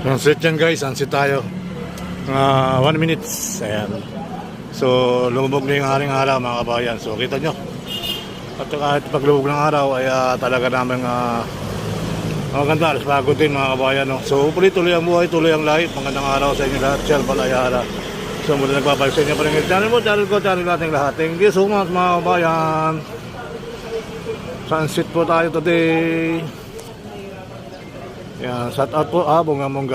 Sunset yan guys, sunset tayo. 1 minutes. Ayan. So lumubog na yung haring araw mga kabayan. So kita nyo. At kahit paglubog ng araw ay talaga namin maganda. Alas pagod din mga kabayan. No? So tuloy ang buhay, tuloy ang life. Magandang araw sa inyo lahat. Shell Balayara. So muli nagbabalik sa inyo pa rin yung channel mo, channel ko, channel natin lahat. Thank you so much mga kabayan. Sunset po tayo today. Yan, shout out po, Bongga Mongga.